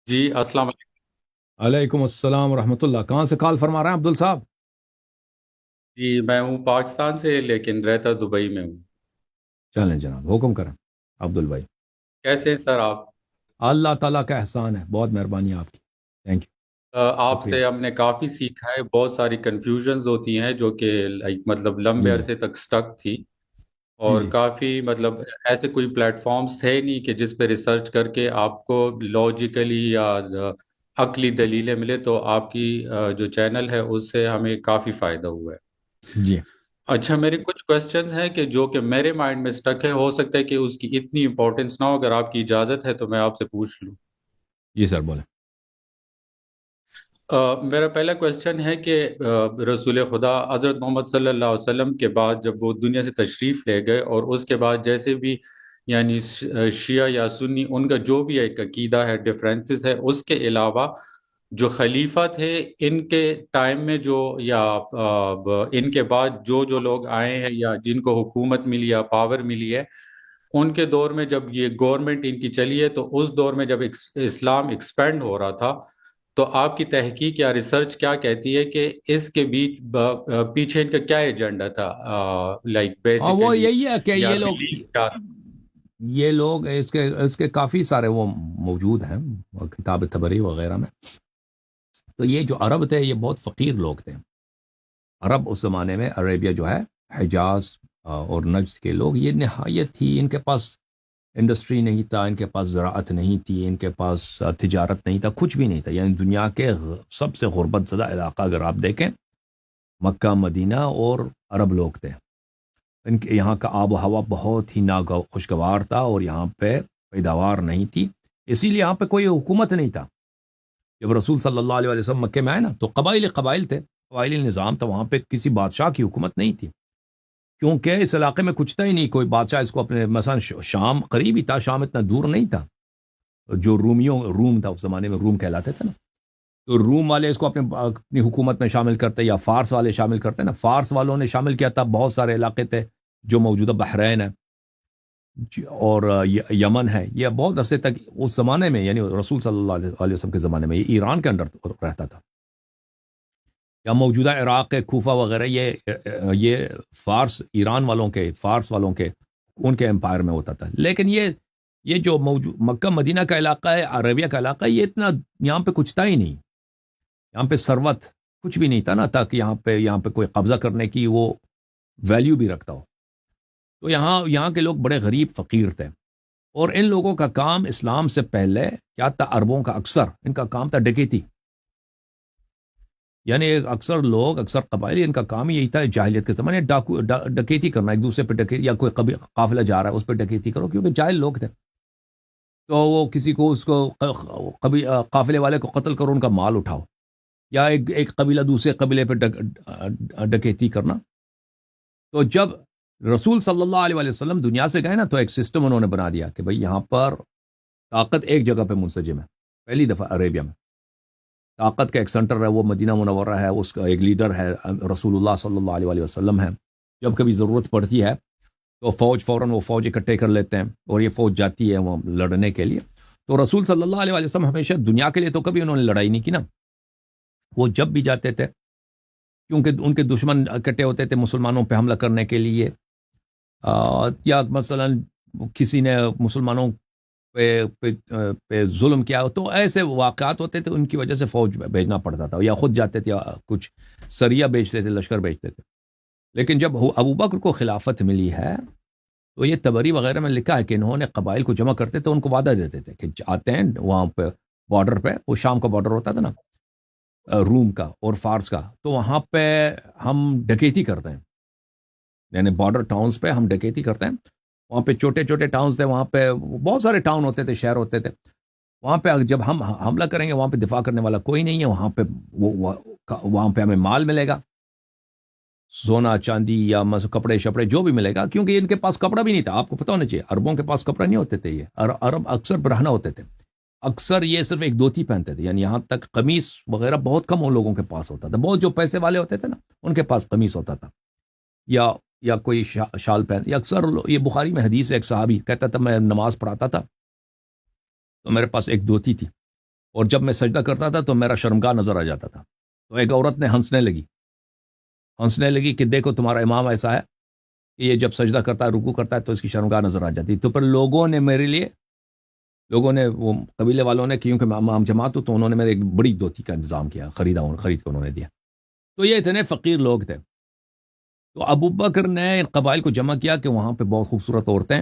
جی السلام علیکم۔ علیکم السلام ورحمۃ اللہ. کہاں سے کال فرما رہے ہیں عبدل صاحب؟ جی میں ہوں پاکستان سے لیکن رہتا دبئی میں ہوں۔ چلیں جناب، حکم کریں عبدل بھائی. کیسے ہیں سر آپ؟ اللہ تعالیٰ کا احسان ہے، بہت مہربانی ہے آپ کی. Thank you. آپ شکریہ. سے ہم نے کافی سیکھا ہے، بہت ساری کنفیوژنز ہوتی ہیں جو کہ مطلب لمبے جی عرصے تک سٹک تھی، جی اور جی کافی مطلب ایسے کوئی پلیٹ فارمز تھے نہیں کہ جس پہ ریسرچ کر کے آپ کو لاجیکلی یا عقلی دلیلیں ملے، تو آپ کی جو چینل ہے اس سے ہمیں کافی فائدہ ہوا ہے۔ جی اچھا، میرے کچھ کوشچنز ہیں جو کہ میرے مائنڈ میں سٹک ہے، ہو سکتا ہے کہ اس کی اتنی امپورٹنس نہ ہو، اگر آپ کی اجازت ہے تو میں آپ سے پوچھ لوں۔ جی سر بولیں. میرا پہلا کوشچن ہے کہ رسول خدا حضرت محمد صلی اللہ علیہ وسلم کے بعد جب وہ دنیا سے تشریف لے گئے، اور اس کے بعد جیسے بھی یعنی شیعہ یا سنی ان کا جو بھی ایک عقیدہ ہے، ڈفرینسز ہے، اس کے علاوہ جو خلیفہ تھے ان کے ٹائم میں جو یا ان کے بعد جو جو لوگ آئے ہیں یا جن کو حکومت ملی یا پاور ملی ہے، ان کے دور میں جب یہ گورنمنٹ ان کی چلی ہے، تو اس دور میں جب اسلام ایکسپینڈ ہو رہا تھا، تو آپ کی تحقیق یا ریسرچ کیا کہتی ہے کہ اس کے بیچ پیچھے ان کا کیا ایجنڈا تھا، لائک ہاں، وہ بیسیکلی، یہی ہے کہ یا یہ لوگ بلیف کیا؟ اس کے کافی سارے وہ موجود ہیں کتاب تبری وغیرہ میں. تو یہ جو عرب تھے یہ بہت فقیر لوگ تھے. عرب اس زمانے میں عربیہ جو ہے، حجاز اور نجد کے لوگ، یہ نہایت ہی ان کے پاس انڈسٹری نہیں تھا، ان کے پاس زراعت نہیں تھی، ان کے پاس تجارت نہیں تھا، کچھ بھی نہیں تھا. یعنی دنیا کے سب سے غربت زدہ علاقہ اگر آپ دیکھیں، مکہ مدینہ اور عرب لوگ تھے. ان کے یہاں کا آب و ہوا بہت ہی خوشگوار تھا، اور یہاں پہ پیداوار نہیں تھی. اسی لیے یہاں پہ کوئی حکومت نہیں تھا. جب رسول صلی اللہ علیہ وسلم مکے میں آئے نا، تو قبائل تھے، قبائلی نظام تھا وہاں پہ. کسی بادشاہ کی حکومت نہیں تھی، کیونکہ اس علاقے میں کچھ تھا ہی نہیں. کوئی بادشاہ اس کو اپنے مثلا شام قریب ہی تھا، شام اتنا دور نہیں تھا. جو روم تھا اس زمانے میں، روم کہلاتے تھے نا، تو روم والے اس کو اپنی حکومت میں شامل کرتے، یا فارس والے شامل کرتے نا. فارس والوں نے شامل کیا تھا، بہت سارے علاقے تھے جو موجودہ بحرین ہے اور یمن ہے. یہ بہت عرصے تک اس زمانے میں، یعنی رسول صلی اللہ علیہ وسلم کے زمانے میں، یہ ایران کے انڈر رہتا تھا. یا موجودہ عراق کے کوفہ وغیرہ، یہ فارس والوں کے ان کے امپائر میں ہوتا تھا. لیکن یہ جو موجود مکہ مدینہ کا علاقہ ہے، عربیہ کا علاقہ ہے، یہ اتنا یہاں پہ کچھ تھا ہی نہیں. یہاں پہ ثروت کچھ بھی نہیں تھا نا، تاکہ یہاں پہ کوئی قبضہ کرنے کی وہ ویلیو بھی رکھتا ہو. تو یہاں کے لوگ بڑے غریب فقیر تھے. اور ان لوگوں کا کام اسلام سے پہلے کیا تھا؟ عربوں کا اکثر ان کا کام تھا ڈکیتی. یعنی اکثر قبائلی ان کا کام ہی یہی تھا جاہلیت کے زمانے، ڈکیتی کرنا، ایک دوسرے پہ ڈکیتی، یا کوئی قافلہ جا رہا ہے اس پہ ڈکیتی کرو، کیونکہ جاہل لوگ تھے. تو وہ کسی کو اس کو قافلے والے کو قتل کرو، ان کا مال اٹھاؤ، یا ایک قبیلہ دوسرے قبیلے پہ ڈکیتی کرنا. تو جب رسول صلی اللہ علیہ وسلم دنیا سے گئے نا، تو ایک سسٹم انہوں نے بنا دیا کہ بھئی یہاں پر طاقت ایک جگہ پہ منسجم ہے. پہلی دفعہ عربیہ میں طاقت کا ایک سنٹر ہے، وہ مدینہ منورہ ہے، اس کا ایک لیڈر ہے رسول اللہ صلی اللہ علیہ وسلم ہے. جب کبھی ضرورت پڑتی ہے تو فوراً وہ فوج اکٹھے کر لیتے ہیں، اور یہ فوج جاتی ہے وہ لڑنے کے لیے. تو رسول صلی اللہ علیہ وسلم ہمیشہ دنیا کے لیے تو کبھی انہوں نے لڑائی نہیں کی نا. وہ جب بھی جاتے تھے، کیونکہ ان کے دشمن اکٹھے ہوتے تھے مسلمانوں پہ حملہ کرنے کے لیے، یا مثلا کسی نے مسلمانوں پہ ظلم کیا، تو ایسے واقعات ہوتے تھے، ان کی وجہ سے فوج بھیجنا پڑتا تھا، یا خود جاتے تھے، یا کچھ سریہ بیچتے تھے، لشکر بیچتے تھے. لیکن جب ابو بکر کو خلافت ملی ہے، تو یہ تبری وغیرہ میں لکھا ہے کہ انہوں نے قبائل کو جمع کرتے تھے، ان کو وعدہ دیتے تھے کہ آتے ہیں وہاں پہ بارڈر پہ، وہ شام کا بارڈر ہوتا تھا نا، روم کا اور فارس کا، تو وہاں پہ ہم ڈکیتی کرتے ہیں. یعنی بارڈر ٹاؤنز پہ ہم ڈکیتی کرتے ہیں. وہاں پہ چھوٹے چھوٹے ٹاؤنز تھے، وہاں پہ بہت سارے ٹاؤن ہوتے تھے، شہر ہوتے تھے. وہاں پہ جب ہم حملہ کریں گے، وہاں پہ دفاع کرنے والا کوئی نہیں ہے. وہاں پہ ہمیں مال ملے گا، سونا چاندی یا کپڑے شپڑے جو بھی ملے گا، کیونکہ ان کے پاس کپڑا بھی نہیں تھا. آپ کو پتہ ہونا چاہیے، عربوں کے پاس کپڑا نہیں ہوتے تھے. یہ عرب اکثر برہنہ ہوتے تھے، اکثر یہ صرف ایک دھوتی پہنتے تھے. یعنی یہاں تک قمیص وغیرہ بہت کم ان لوگوں کے پاس ہوتا تھا. بہت جو پیسے والے ہوتے تھے نا، ان کے پاس قمیص ہوتا تھا، یا کوئی شال پہن. یا اکثر یہ بخاری میں حدیث ہے، ایک صحابی کہتا تھا میں نماز پڑھاتا تھا تو میرے پاس ایک دھوتی تھی، اور جب میں سجدہ کرتا تھا تو میرا شرمگاہ نظر آ جاتا تھا. تو ایک عورت نے ہنسنے لگی کہ دیکھو تمہارا امام ایسا ہے کہ یہ جب سجدہ کرتا ہے رکوع کرتا ہے تو اس کی شرمگاہ نظر آ جاتی. تو پھر لوگوں نے وہ قبیلے والوں نے، کیونکہ میں امام جماعت ہوں، تو انہوں نے میرے ایک بڑی دھوتی کا انتظام کیا، خرید کے انہوں نے دیا. تو یہ اتنے فقیر لوگ تھے. تو ابو بکر نے ان قبائل کو جمع کیا کہ وہاں پہ بہت خوبصورت عورتیں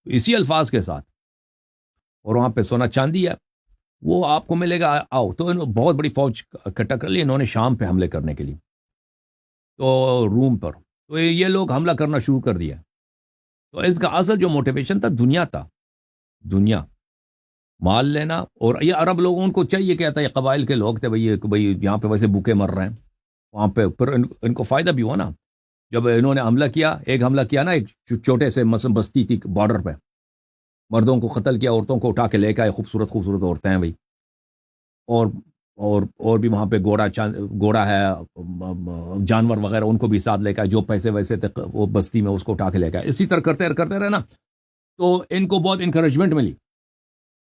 اسی الفاظ کے ساتھ، اور وہاں پہ سونا چاندی ہے، وہ آپ کو ملے گا، آؤ. تو انہوں بہت بڑی فوج اکٹھا کر لی انہوں نے شام پہ حملے کرنے کے لیے، تو روم پر. تو یہ لوگ حملہ کرنا شروع کر دیا. تو اس کا اصل جو موٹیویشن تھا دنیا مال لینا. اور یہ عرب لوگوں ان کو چاہیے کیا تھا، یہ قبائل کے لوگ تھے، بھئی یہاں پہ ویسے بھوکے مر رہے ہیں، وہاں پہ پھر ان کو فائدہ بھی ہوا نا. جب انہوں نے ایک حملہ کیا نا، ایک چھوٹے سے بستی تھی بارڈر پہ، مردوں کو قتل کیا، عورتوں کو اٹھا کے لے کے آئے، خوبصورت عورتیں ہیں بھائی. اور بھی وہاں پہ گھوڑا ہے، جانور وغیرہ ان کو بھی ساتھ لے کے آئے، جو پیسے ویسے تھے وہ بستی میں اس کو اٹھا کے لے کے آئے. اسی طرح کرتے رہے نا. تو ان کو بہت انکریجمنٹ ملی،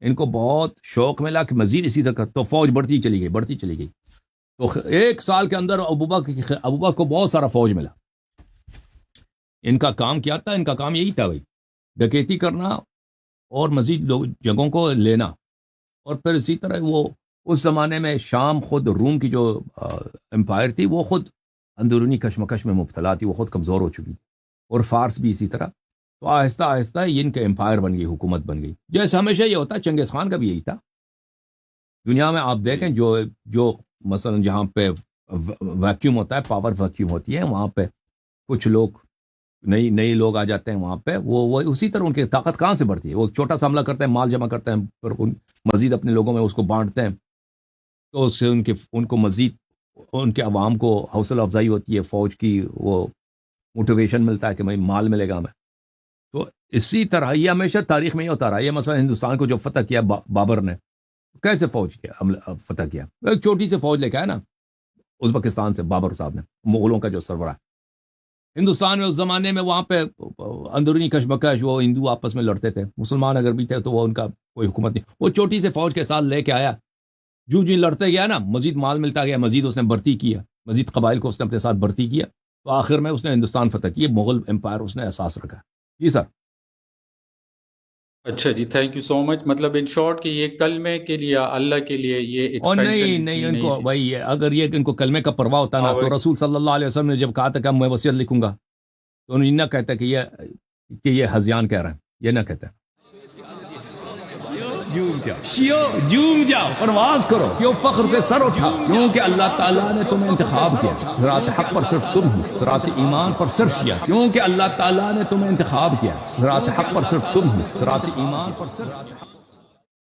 ان کو بہت شوق ملا کہ مزید اسی طرح تو فوج بڑھتی چلی گئی. تو ایک سال کے اندر ابو بکر کو بہت سارا فوج ملا. ان کا کام کیا تھا؟ ان کا کام یہی تھا بھائی، ڈکیتی کرنا اور مزید جگہوں کو لینا. اور پھر اسی طرح وہ اس زمانے میں شام خود روم کی جو امپائر تھی وہ خود اندرونی کشمکش میں مبتلا تھی، وہ خود کمزور ہو چکی تھی، اور فارس بھی اسی طرح. تو آہستہ آہستہ ان کے امپائر بن گئی، حکومت بن گئی. جیسے ہمیشہ یہ ہوتا ہے، چنگیز خان کا بھی یہی تھا. دنیا میں آپ دیکھیں جو مثلا جہاں پہ ویکیوم ہوتا ہے، پاور ویکیوم ہوتی ہے، وہاں پہ کچھ لوگ نئی لوگ آ جاتے ہیں وہاں پہ، وہ اسی طرح ان کی طاقت کہاں سے بڑھتی ہے. وہ چھوٹا سا حملہ کرتے ہیں، مال جمع کرتے ہیں، پھر مزید اپنے لوگوں میں اس کو بانٹتے ہیں. تو اس سے ان کو مزید ان کے عوام کو حوصلہ افزائی ہوتی ہے، فوج کی وہ موٹیویشن ملتا ہے کہ بھائی مال ملے گا ہمیں. تو اسی طرح یہ ہمیشہ تاریخ میں ہی ہوتا رہا. یہ مثلا ہندوستان کو جو فتح کیا بابر نے، کیسے فتح کیا؟ ایک چھوٹی سی فوج لے کے آیا نا ازبکستان سے، بابر صاحب نے، مغلوں کا جو سربراہ. ہندوستان میں اس زمانے میں وہاں پہ اندرونی کشمکش، وہ ہندو آپس میں لڑتے تھے، مسلمان اگر بھی تھے تو وہ ان کا کوئی حکومت نہیں. وہ چھوٹی سے فوج کے ساتھ لے کے آیا، جو لڑتے گیا نا، مزید مال ملتا گیا، مزید اس نے بھرتی کیا، مزید قبائل کو اس نے اپنے ساتھ بھرتی کیا. تو آخر میں اس نے ہندوستان فتح کیا، مغل امپائر اس نے احساس رکھا. جی سر. اچھا جی، تھینک یو سو مچ. مطلب ان شارٹ کہ یہ کلمے کے لیے، اللہ کے لیے یہ اور ایکسپینشن نہیں ان کو بھائی، اگر یہ ان کو کلمے کا پرواہ ہوتا نا تو رسول صلی اللہ علیہ وسلم نے جب کہا تھا کہ میں وصیت لکھوں گا، تو انہوں نے نہ کہتا کہ یہ ہذیان کہہ رہا ہے، یہ نہ کہتا. جوم جاؤ، پرواز کرو، کیوں فخر سے سر اٹھا، کیونکہ اللہ تعالیٰ نے تمہیں انتخاب کیا. صراط حق پر صرف تم ہو، صراط ایمان پر صرف کیا، کیونکہ اللہ تعالیٰ نے تمہیں انتخاب کیا. صراط حق پر صرف تم ہو، صراط ایمان پر صرف